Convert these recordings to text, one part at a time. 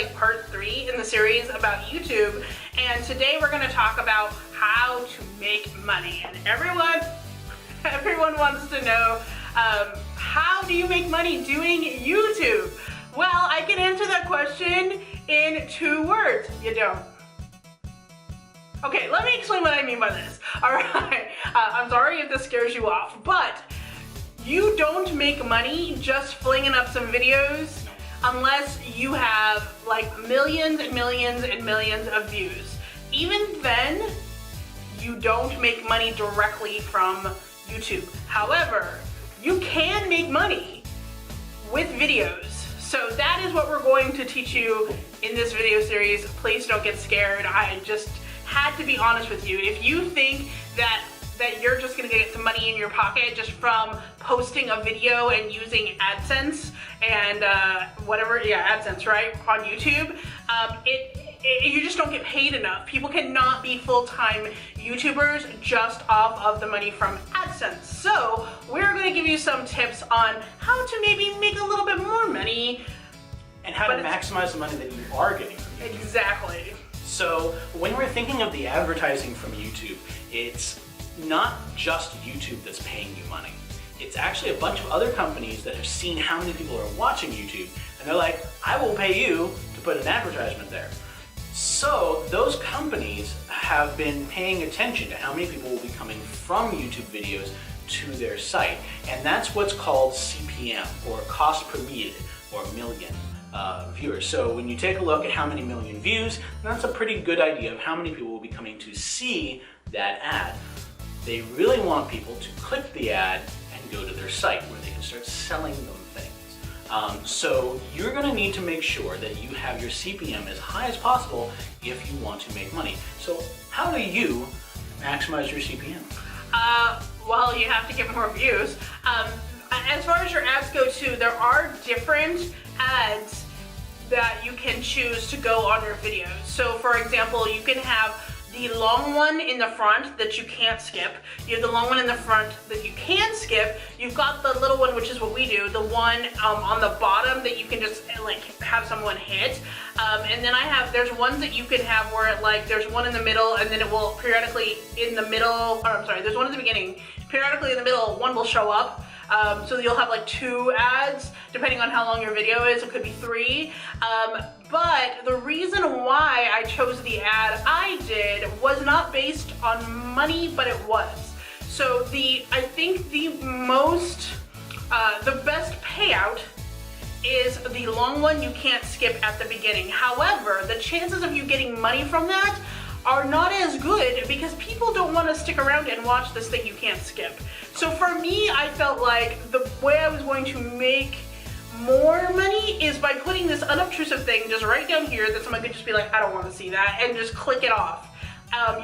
like part 3 in the series about YouTube, and today we're going to talk about how to make money. And everyone wants to know, how do you make money doing YouTube? Well, I can answer that question in 2 words. You don't. Okay, let me explain what I mean by this. Alright, I'm sorry if this scares you off, but you don't make money just flinging up some videos unless you have like millions and millions and millions of views. Even then, you don't make money directly from YouTube. However, you can make money with videos. So that is what we're going to teach you in this video series. Please don't get scared. I just had to be honest with you. If you think that you're just gonna get some money in your pocket just from posting a video and using AdSense and AdSense, right, on YouTube, you just don't get paid enough. People cannot be full-time YouTubers just off of the money from AdSense. So we're gonna give you some tips on how to maybe make a little bit more money. And how to maximize the money that you are getting from YouTube. Exactly. So when we're thinking of the advertising from YouTube, it's not just YouTube that's paying you money. It's actually a bunch of other companies that have seen how many people are watching YouTube, and they're like, I will pay you to put an advertisement there. So those companies have been paying attention to how many people will be coming from YouTube videos to their site. And that's what's called CPM, or cost per million, or million. Viewers. So when you take a look at how many million views, that's a pretty good idea of how many people will be coming to see that ad. They really want people to click the ad and go to their site where they can start selling them things. So you're going to need to make sure that you have your CPM as high as possible if you want to make money. So how do you maximize your CPM? Well, you have to get more views. As far as your ads go too, there are different ads that you can choose to go on your videos. So for example, you can have the long one in the front that you can't skip. You have the long one in the front that you can skip. You've got the little one, which is what we do, the one on the bottom that you can just like have someone hit. And then there's ones that you can have where there's one in the middle and then it will periodically in the middle, there's one in the beginning, periodically in the middle, one will show up. So you'll have like 2 ads, depending on how long your video is. It could be 3. But the reason why I chose the ad I did was not based on money, but it was. So I think the best payout is the long one you can't skip at the beginning. However, the chances of you getting money from that are not as good because people don't want to stick around and watch this thing you can't skip. So for me, I felt like the way I was going to make more money is by putting this unobtrusive thing just right down here that someone could just be like, I don't want to see that, and just click it off.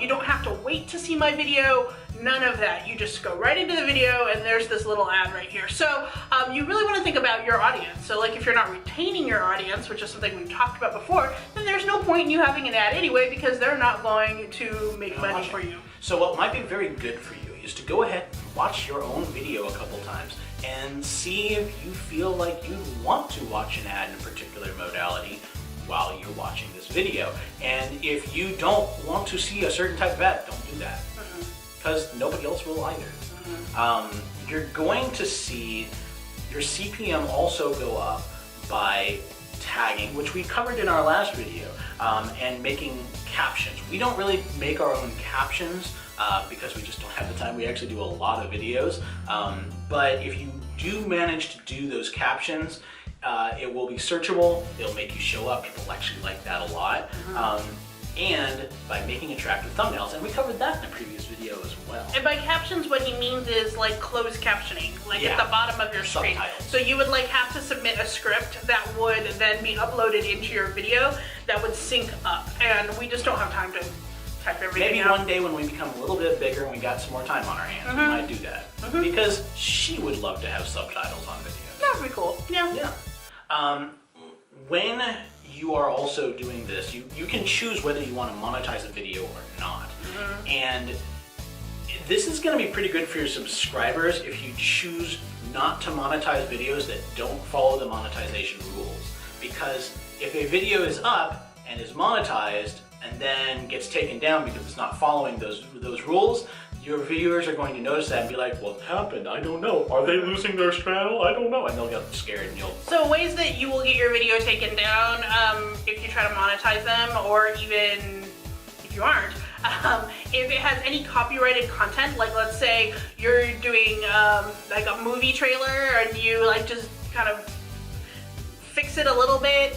You don't have to wait to see my video, none of that. You just go right into the video and there's this little ad right here. So you really want to think about your audience. So like if you're not retaining your audience, which is something we've talked about before, then there's no point in you having an ad anyway because they're not going to make money for you. So what might be very good for you is to go ahead and watch your own video a couple times and see if you feel like you want to watch an ad in a particular modality while you're watching this video. And if you don't want to see a certain type of ad, don't do that. Because nobody else will either. You're going to see your CPM also go up by tagging, which we covered in our last video, and making captions. We don't really make our own captions because we just don't have the time. We actually do a lot of videos. But if you do manage to do those captions, it will be searchable, it'll make you show up, people actually like that a lot. And by making attractive thumbnails, and we covered that in a previous video as well. And by captions, what he means is like closed captioning, like at the bottom of your screen. Subtitles. So you would like have to submit a script that would then be uploaded into your video that would sync up, and we just don't have time to type everything Maybe one day when we become a little bit bigger and we got some more time on our hands, we might do that. Because she would love to have subtitles on videos. That would be cool. Yeah. Yeah. When you are also doing this, you can choose whether you want to monetize a video or not. And this is going to be pretty good for your subscribers if you choose not to monetize videos that don't follow the monetization rules. Because If a video is up and is monetized and then gets taken down because it's not following those rules, your viewers are going to notice that and be like, what happened? I don't know. Are they losing their channel? I don't know. And they'll get scared and you'll... So ways that you will get your video taken down if you try to monetize them, or even if you aren't, if it has any copyrighted content, like let's say you're doing like a movie trailer and you like just kind of fix it a little bit.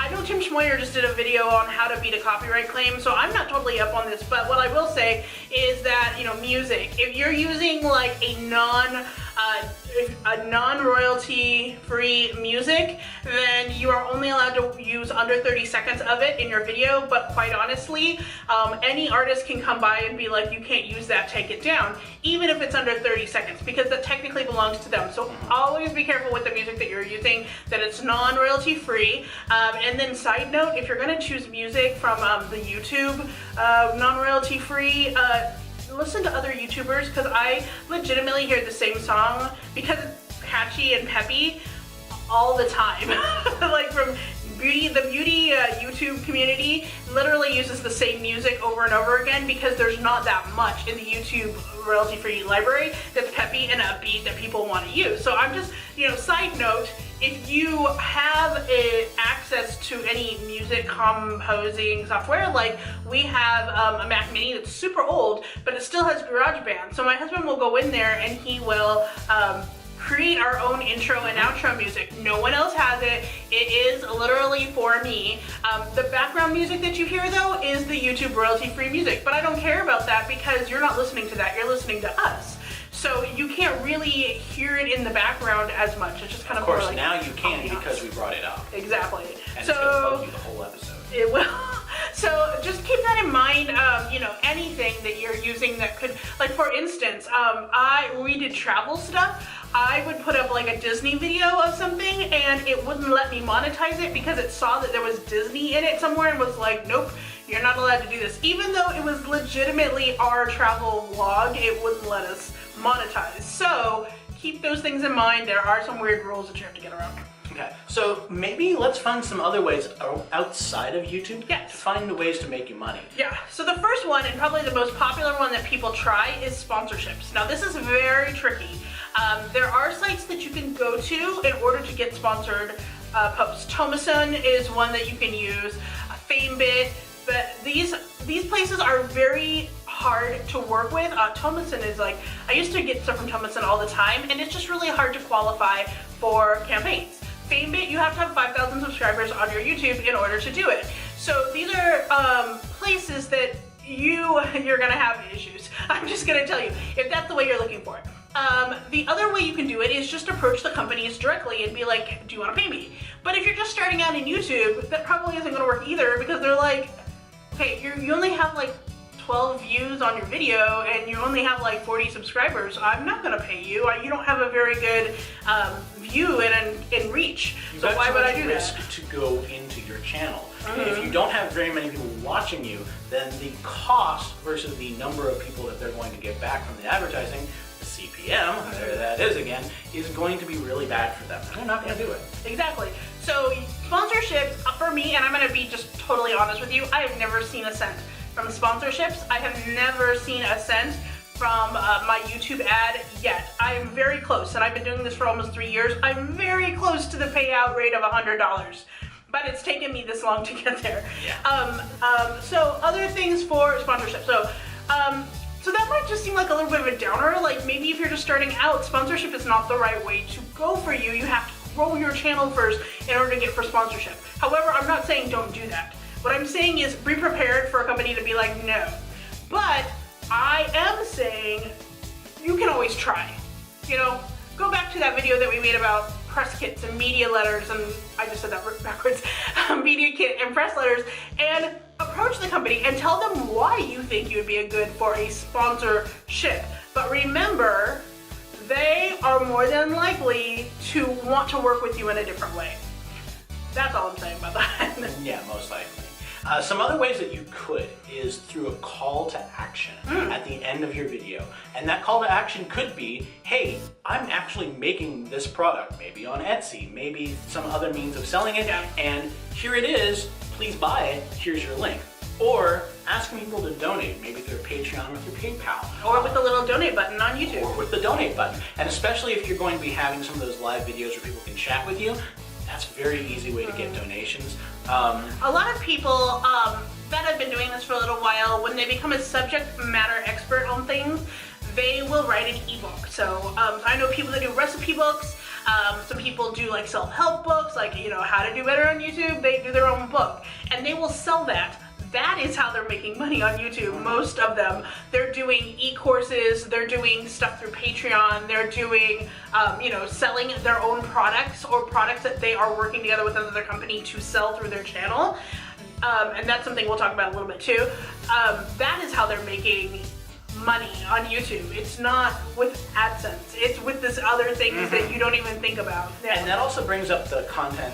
I know Tim Schmoyer just did a video on how to beat a copyright claim, so I'm not totally up on this, but what I will say is that, you know, music, if you're using like a non-royalty free music, then you are only allowed to use under 30 seconds of it in your video. But quite honestly, any artist can come by and be like, you can't use that, take it down, even if it's under 30 seconds, because that technically belongs to them. So always be careful with the music that you're using, that it's non-royalty free. And then side note, if you're gonna choose music from the YouTube non-royalty free, listen to other YouTubers, because I legitimately hear the same song because it's catchy and peppy all the time. Like from the beauty YouTube community literally uses the same music over and over again because there's not that much in the YouTube royalty-free library that's peppy and upbeat that people want to use. So I'm just, you know, side note, if you have access to any music composing software, like we have a Mac Mini that's super old, but it still has GarageBand. So my husband will go in there and he will create our own intro and outro music. No one else has it. It is literally for me. The background music that you hear though is the YouTube royalty-free music, but I don't care about that because you're not listening to that, you're listening to us. So you can't really hear it in the background as much. It's just kind of course, like, now you can because we brought it up. Exactly. And so, it's going to bug you the whole episode. It will. So just keep that in mind. You know, anything that you're using that could, like for instance, we did travel stuff. I would put up like a Disney video of something and it wouldn't let me monetize it because it saw that there was Disney in it somewhere and was like, nope, you're not allowed to do this. Even though it was legitimately our travel vlog, it wouldn't let us monetize. So keep those things in mind. There are some weird rules that you have to get around. Okay, so maybe let's find some other ways outside of YouTube to find ways to make you money. Yeah, so the first one, and probably the most popular one that people try, is sponsorships. Now this is very tricky. There are sites that you can go to in order to get sponsored posts. Tomasun is one that you can use, FameBit, but these places are very hard to work with. Tomasun is like, I used to get stuff from Tomasun all the time, and it's just really hard to qualify for campaigns. FameBit, you have to have 5,000 subscribers on your YouTube in order to do it. So these are places that you're gonna have issues. I'm just gonna tell you, if that's the way you're looking for it. The other way you can do it is just approach the companies directly and be like, do you want to pay me? But if you're just starting out in YouTube, that probably isn't going to work either, because they're like, okay, you only have like 12 views on your video and you only have like 40 subscribers. I'm not going to pay you. You don't have a very good view and reach. So why would I do that? Risk to go into your channel. If you don't have very many people watching you, then the cost versus the number of people that they're going to get back from the advertising, the CPM, there that is again, is going to be really bad for them. They're not going to do it. Exactly. So sponsorships, for me, and I'm going to be just totally honest with you, I have never seen a cent from sponsorships. I have never seen a cent from my YouTube ad yet. I am very close, and I've been doing this for almost 3 years. I'm very close to the payout rate of $100. But it's taken me this long to get there. Yeah. So other things for sponsorship. So that might just seem like a little bit of a downer. Like maybe if you're just starting out, sponsorship is not the right way to go for you. You have to grow your channel first in order to get for sponsorship. However, I'm not saying don't do that. What I'm saying is be prepared for a company to be like, no. But I am saying you can always try. You know, go back to that video that we made about press kits and media letters, and I just said that backwards, media kit and press letters, and approach the company and tell them why you think you would be a good for a sponsorship. But remember, they are more than likely to want to work with you in a different way. That's all I'm saying about that. Yeah, most likely. Some other ways that you could is through a call to action at the end of your video. And that call to action could be, hey, I'm actually making this product, maybe on Etsy, maybe some other means of selling it, and here it is, please buy it, here's your link. Or asking people to donate, maybe through Patreon or through PayPal. Or with the little donate button on YouTube. Or with the donate button. And especially if you're going to be having some of those live videos where people can chat with you, that's a very easy way to get donations. A lot of people that have been doing this for a little while, when they become a subject matter expert on things, they will write an ebook. So I know people that do recipe books. Some people do like self-help books, like, you know, how to do better on YouTube. They do their own book and they will sell that. That is how they're making money on YouTube. Most of them, they're doing e-courses, they're doing stuff through Patreon, they're doing, you know, selling their own products or products that they are working together with another company to sell through their channel. And that's something we'll talk about a little bit too. That is how they're making money on YouTube. It's not with AdSense. It's with this other things that you don't even think about. Yeah. And that also brings up the content.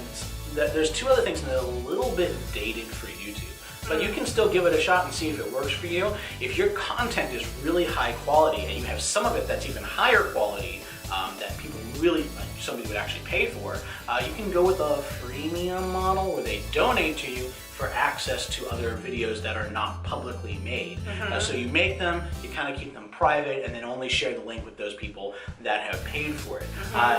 There's two other things that are a little bit dated for YouTube. But you can still give it a shot and see if it works for you. If your content is really high quality and you have some of it that's even higher quality that people really, somebody would actually pay for, you can go with a freemium model where they donate to you for access to other videos that are not publicly made. So you make them, you kind of keep them private, and then only share the link with those people that have paid for it.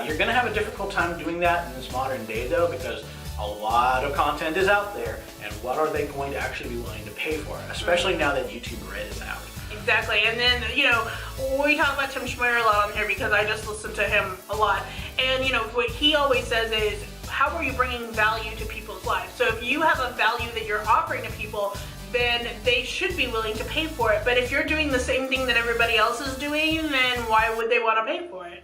You're gonna have a difficult time doing that in this modern day though, because a lot of content is out there, and what are they going to actually be willing to pay for, especially now that YouTube Red is out. Exactly, and then, you know, we talk about Tim Schmoyer a lot on here because I just listen to him a lot, and you know, what he always says is, how are you bringing value to people's lives? So if you have a value that you're offering to people, then they should be willing to pay for it, but if you're doing the same thing that everybody else is doing, then why would they want to pay for it?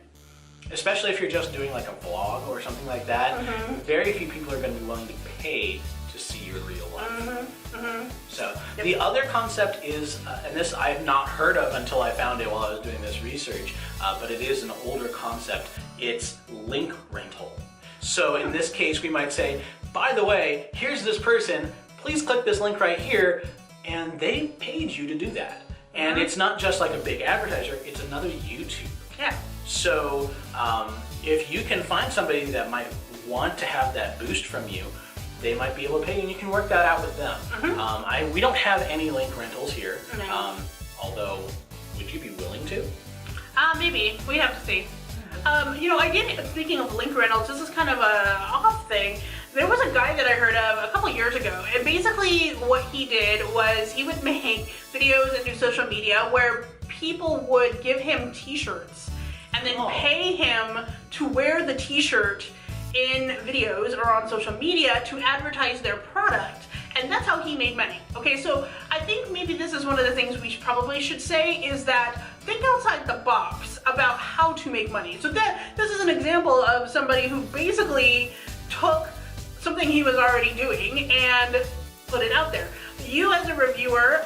Especially if you're just doing like a vlog or something like that, very few people are going to be willing to pay to see your real life. So the other concept is, and this I have not heard of until I found it while I was doing this research, but it is an older concept. It's link rental. So in this case, we might say, by the way, here's this person, please click this link right here, and they paid you to do that. And it's not just like a big advertiser, it's another YouTuber. Yeah. So if you can find somebody that might want to have that boost from you, they might be able to pay you, and you can work that out with them. We don't have any link rentals here, although would you be willing to? Maybe. We'd have to see. You know, speaking of link rentals, this is kind of a off thing. There was a guy that I heard of a couple years ago, and basically what he did was he would make videos and do social media where people would give him t-shirts and then pay him to wear the t-shirt in videos or on social media to advertise their product. And that's how he made money. Okay, so I think maybe this is one of the things we probably should say is that think outside the box about how to make money. So this is an example of somebody who basically took something he was already doing and put it out there. You as a reviewer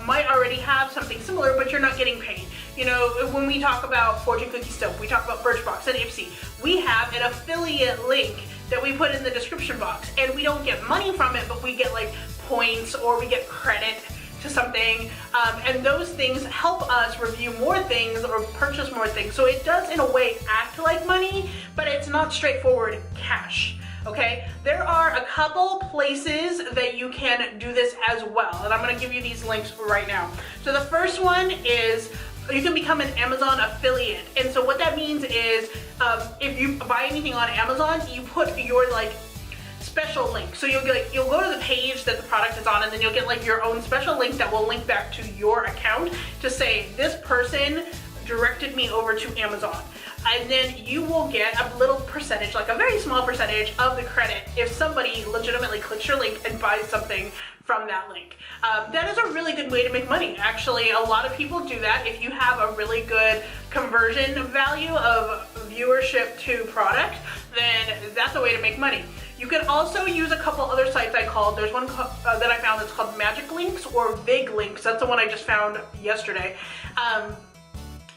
might already have something similar, but you're not getting paid. You know, when we talk about Fortune Cookie Stove, we talk about Birchbox and Ipsy, we have an affiliate link that we put in the description box, and we don't get money from it, but we get like points or we get credit to something, and those things help us review more things or purchase more things. So it does in a way act like money, but it's not straightforward cash. Okay, there are a couple places that you can do this as well, and I'm going to give you these links right now. So the first one is you can become an Amazon affiliate, and so what that means is if you buy anything on Amazon, you put your like special link. So you'll go to the page that the product is on, and then you'll get like your own special link that will link back to your account to say this person directed me over to Amazon. And then you will get a little percentage, like a very small percentage of the credit if somebody legitimately clicks your link and buys something from that link. That is a really good way to make money. Actually, a lot of people do that. If you have a really good conversion value of viewership to product, then that's a way to make money. You can also use a couple other sites there's one that I found that's called Magic Links or Big Links. That's the one I just found yesterday.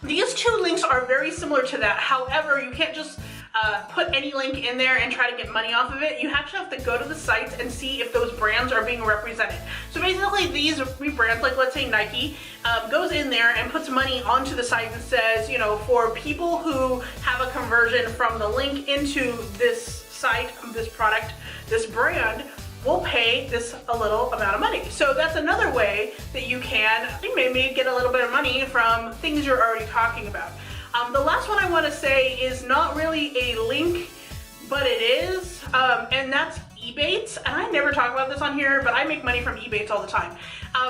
These two links are very similar to that. However, you can't just put any link in there and try to get money off of it. You actually have to go to the sites and see if those brands are being represented. So basically these brands, like let's say Nike, goes in there and puts money onto the site and says, you know, for people who have a conversion from the link into this site, this product, this brand, we'll pay this a little amount of money. So that's another way that you can maybe get a little bit of money from things you're already talking about. The last one I want to say is not really a link, but it is, and that's EBATES. And I never talk about this on here, but I make money from EBATES all the time.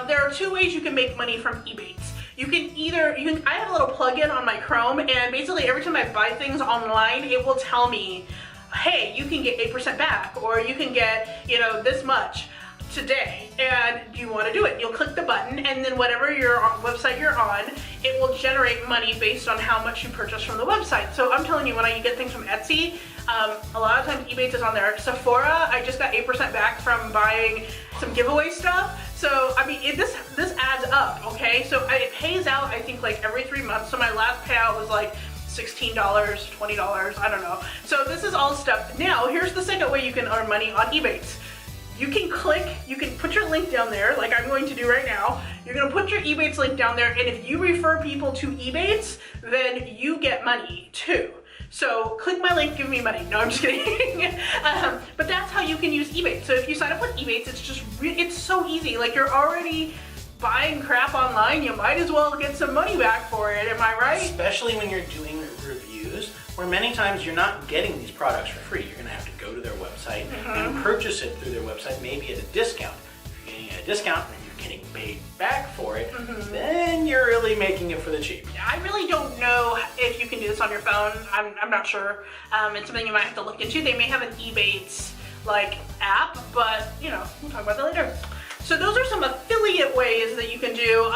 There are two ways you can make money from EBATES. You can either, I have a little plugin on my Chrome, and basically every time I buy things online, it will tell me, hey, you can get 8% back, or you can get, you know, this much today, and do you want to do it? You'll click the button, and then whatever your website you're on, it will generate money based on how much you purchase from the website. So I'm telling you, when you get things from Etsy, a lot of times EBATES is on there. Sephora, I just got 8% back from buying some giveaway stuff. So I mean, this adds up, okay? So it pays out, I think, like every 3 months. So my last payout was like $16, $20, I don't know. So this is all stuff. Now, here's the second way you can earn money on EBATES. You can put your link down there, like I'm going to do right now. You're gonna put your EBATES link down there, and if you refer people to EBATES, then you get money too. So click my link, give me money. No, I'm just kidding. But that's how you can use EBATES. So if you sign up with EBATES, it's so easy. Like, you're already buying crap online, you might as well get some money back for it, am I right? Especially when you're doing reviews, where many times you're not getting these products for free. You're gonna have to go to their website and purchase it through their website, maybe at a discount. If you're getting a discount and you're getting paid back for it, then you're really making it for the cheap. I really don't know if you can do this on your phone. I'm not sure. It's something you might have to look into. They may have an EBATES like app, but you know, we'll talk about that later. So those are some affiliate ways that you can do.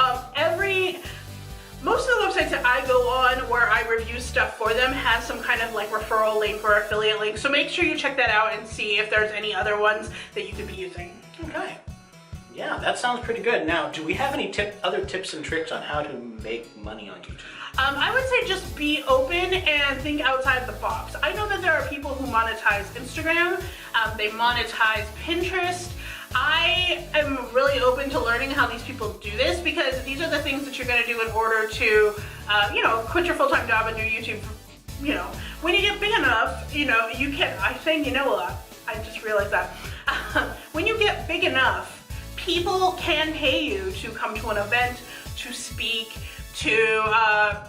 Most of the websites that I go on where I review stuff for them has some kind of like referral link or affiliate link. So make sure you check that out and see if there's any other ones that you could be using. Okay. Yeah, that sounds pretty good. Now, do we have any other tips and tricks on how to make money on YouTube? I would say just be open and think outside the box. I know that there are people who monetize Instagram, they monetize Pinterest. I am really open to learning how these people do this, because these are the things that you're going to do in order to, you know, quit your full-time job and do YouTube. You know, when you get big enough, you know, you can, I think you know a lot. I just realized that. When you get big enough, people can pay you to come to an event, to speak, to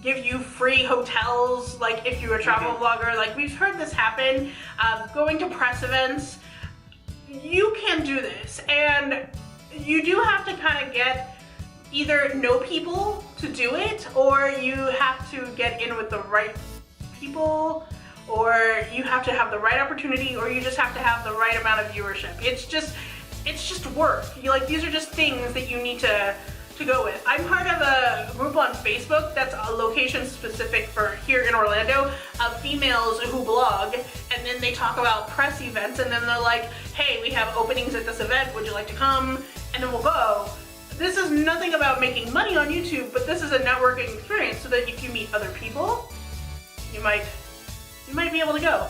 give you free hotels, like if you're a travel blogger. Like, we've heard this happen, going to press events. You can do this, and you do have to kind of either know people to do it, or you have to get in with the right people, or you have to have the right opportunity, or you just have to have the right amount of viewership. It's just work. These are just things that you need to go with. I'm part of a group on Facebook that's a location specific for here in Orlando of females who blog, and then they talk about press events, and then they're like, hey, we have openings at this event, would you like to come? And then we'll go. This is nothing about making money on YouTube, but this is a networking experience so that if you meet other people, you might be able to go.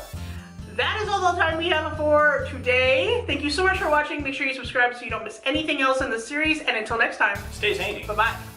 That is all the time we have for today. Thank you so much for watching. Make sure you subscribe so you don't miss anything else in this series. And until next time, stay zany. Bye-bye.